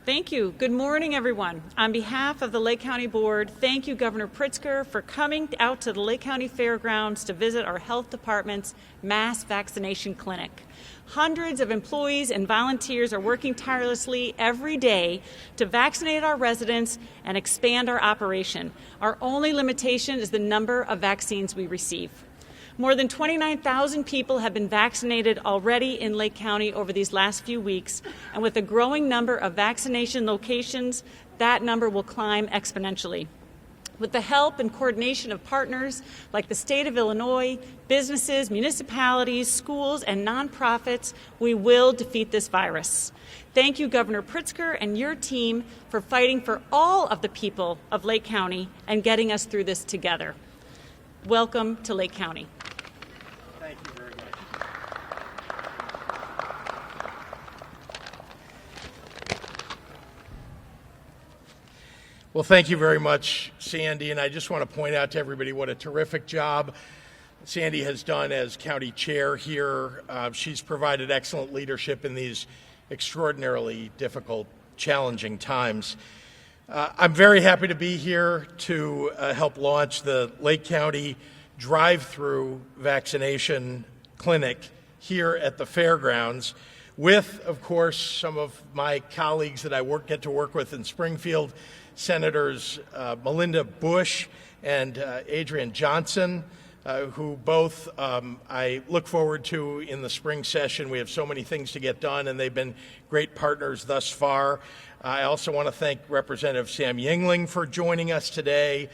Thank you. Good morning, everyone. On behalf of the Lake County Board, thank you, Governor Pritzker, for coming out to the Lake County Fairgrounds to visit our health department's mass vaccination clinic. Hundreds of employees and volunteers are working tirelessly every day to vaccinate our residents and expand our operation. Our only limitation is the number of vaccines we receive. More than 29,000 people have been vaccinated already in Lake County over these last few weeks, and with a growing number of vaccination locations, that number will climb exponentially. With the help and coordination of partners like the state of Illinois, businesses, municipalities, schools, and nonprofits, we will defeat this virus. Thank you, Governor Pritzker and your team, for fighting for all of the people of Lake County and getting us through this together. Welcome to Lake County. Thank you very much. Well, thank you very much, Sandy, and I just want to point out to everybody what a terrific job Sandy has done as county chair here. She's provided excellent leadership in these extraordinarily difficult, challenging times. I'm very happy to be here to help launch the Lake County drive-through vaccination clinic here at the fairgrounds with, of course, some of my colleagues that I get to work with in Springfield, Senators Melinda Bush and Adrian Johnson, who both I look forward to in the spring session. We have so many things to get done, and they've been great partners thus far. I also want to thank Representative Sam Yingling for joining us today.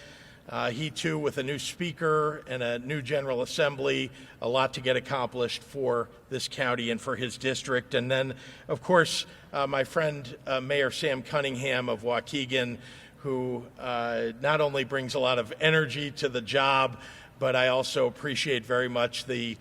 He, too, with a new speaker and a new General Assembly, a lot to get accomplished for this county and for his district. And then, of course, my friend Mayor Sam Cunningham of Waukegan, who not only brings a lot of energy to the job, but I also appreciate very much the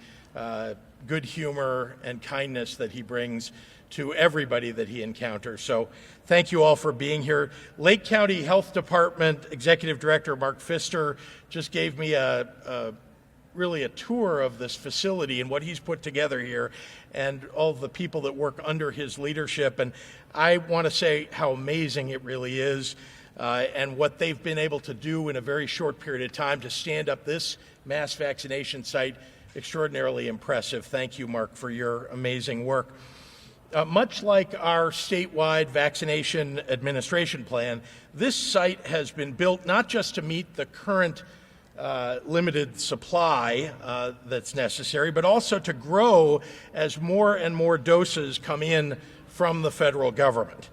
good humor and kindness that he brings to everybody that he encounters. So thank you all for being here. Lake County Health Department Executive Director Mark Pfister just gave me really a tour of this facility and what he's put together here and all the people that work under his leadership. And I want to say how amazing it really is and what they've been able to do in a very short period of time to stand up this mass vaccination site. Extraordinarily impressive. Thank you, Mark, for your amazing work. Much like our statewide vaccination administration plan, this site has been built not just to meet the current limited supply that's necessary, but also to grow as more and more doses come in from the federal government.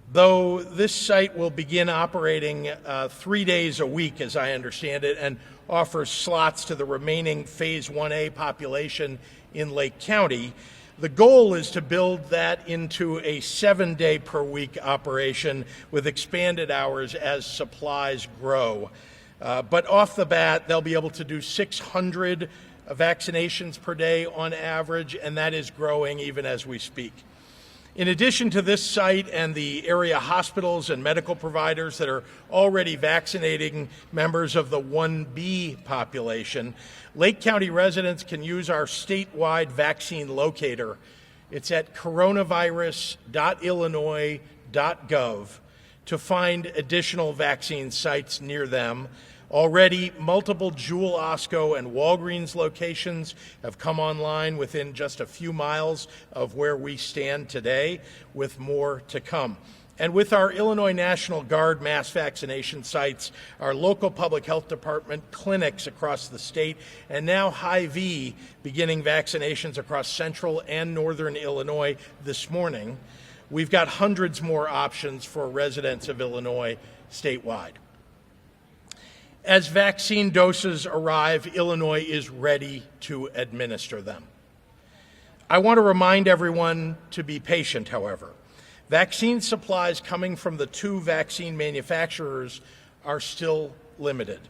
Though this site will begin operating 3 days a week, as I understand it, and offers slots to the remaining Phase 1A population in Lake County, the goal is to build that into a 7-day-per-week operation with expanded hours as supplies grow. But off the bat, they'll be able to do 600 vaccinations per day on average, and that is growing even as we speak. In addition to this site and the area hospitals and medical providers that are already vaccinating members of the 1B population, Lake County residents can use our statewide vaccine locator. It's at coronavirus.illinois.gov to find additional vaccine sites near them. Already, multiple Jewel Osco and Walgreens locations have come online within just a few miles of where we stand today, with more to come. And with our Illinois National Guard mass vaccination sites, our local public health department clinics across the state, and now Hy-Vee beginning vaccinations across central and northern Illinois this morning, we've got hundreds more options for residents of Illinois statewide. As vaccine doses arrive, Illinois is ready to administer them. I want to remind everyone to be patient, however. Vaccine supplies coming from the 2 vaccine manufacturers are still limited.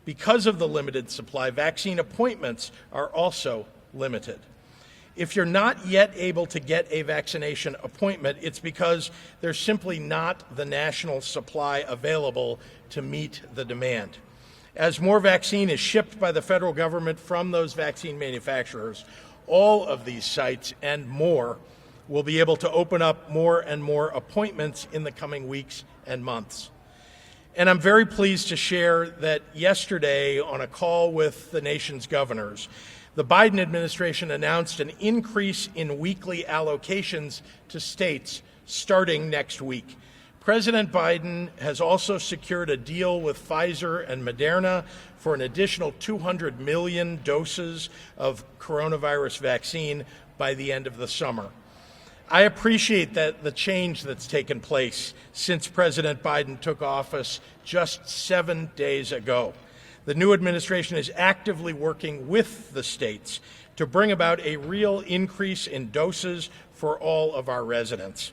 Because of the limited supply, vaccine appointments are also limited. If you're not yet able to get a vaccination appointment, it's because there's simply not the national supply available to meet the demand. As more vaccine is shipped by the federal government from those vaccine manufacturers, all of these sites and more we'll be able to open up more and more appointments in the coming weeks and months. And I'm very pleased to share that yesterday, on a call with the nation's governors, the Biden administration announced an increase in weekly allocations to states starting next week. President Biden has also secured a deal with Pfizer and Moderna for an additional 200 million doses of coronavirus vaccine by the end of the summer. I appreciate that the change that's taken place since President Biden took office just 7 days ago. The new administration is actively working with the states to bring about a real increase in doses for all of our residents.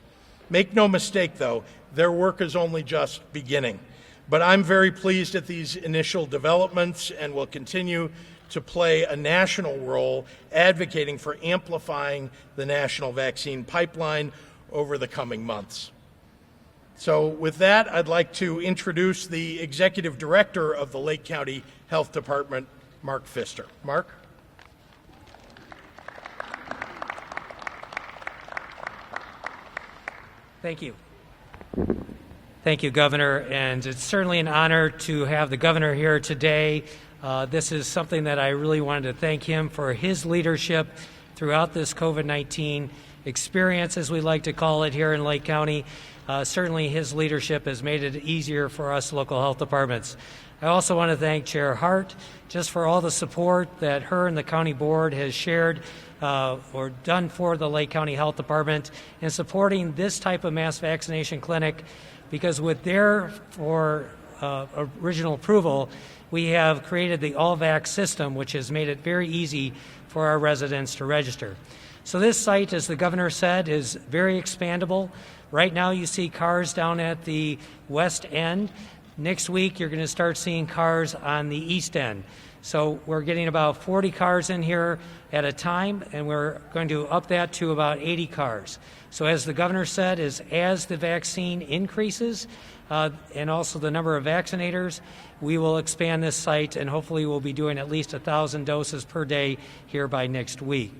Make no mistake, though, their work is only just beginning. But I'm very pleased at these initial developments and will continue to play a national role advocating for amplifying the national vaccine pipeline over the coming months. So with that, I'd like to introduce the Executive Director of the Lake County Health Department, Mark Pfister. Mark? Thank you. Thank you, Governor, and it's certainly an honor to have the Governor here today. This is something that I really wanted to thank him for his leadership throughout this COVID-19 experience, as we like to call it here in Lake County. Certainly his leadership has made it easier for us local health departments. I also want to thank Chair Hart just for all the support that her and the county board has shared or done for the Lake County Health Department in supporting this type of mass vaccination clinic, because with their original approval, we have created the All-Vax system, which has made it very easy for our residents to register. So this site, as the Governor said, is very expandable. Right now you see cars down at the west end. Next week you're going to start seeing cars on the east end. So we're getting about 40 cars in here at a time, and we're going to up that to about 80 cars. So as the Governor said, as the vaccine increases and also the number of vaccinators, we will expand this site, and hopefully we'll be doing at least 1,000 doses per day here by next week.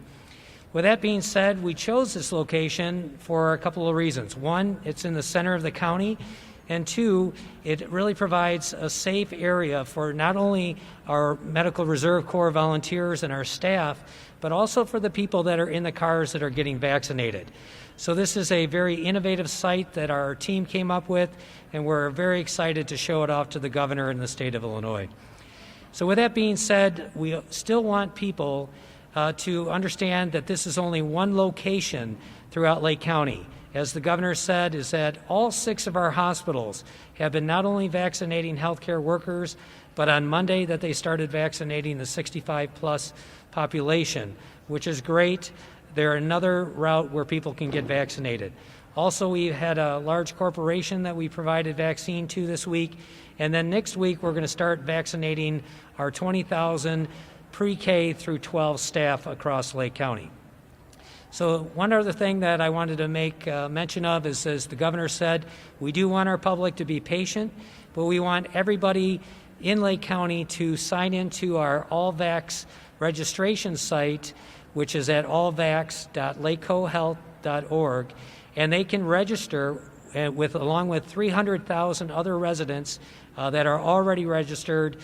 With that being said, we chose this location for a couple of reasons. One, it's in the center of the county, and two, it really provides a safe area for not only our Medical Reserve Corps volunteers and our staff, but also for the people that are in the cars that are getting vaccinated. So this is a very innovative site that our team came up with, and we're very excited to show it off to the Governor in the state of Illinois. So with that being said, we still want people to understand that this is only one location throughout Lake County. As the Governor said, is that all 6 of our hospitals have been not only vaccinating healthcare workers, but on Monday that they started vaccinating the 65-plus population, which is great. They're another route where people can get vaccinated. Also, we had a large corporation that we provided vaccine to this week, and then next week we're going to start vaccinating our 20,000 pre-K through 12 staff across Lake County. So one other thing that I wanted to make mention of is, as the Governor said, we do want our public to be patient, but we want everybody in Lake County to sign into our All-Vax registration site, which is at allvax.lakecountyil.gov, and they can register along with 300,000 other residents that are already registered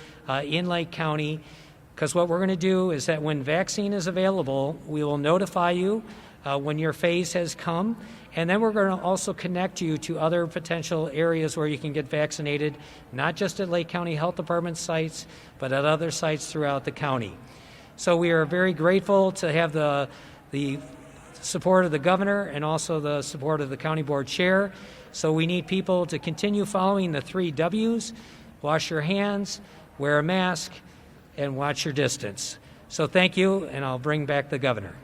in Lake County. Because what we're going to do is that when vaccine is available, we will notify you when your phase has come, and then we're going to also connect you to other potential areas where you can get vaccinated, not just at Lake County Health Department sites, but at other sites throughout the county. So we are very grateful to have the support of the Governor and also the support of the County Board Chair. So we need people to continue following the 3 W's: wash your hands, wear a mask, and watch your distance. So thank you, and I'll bring back the Governor.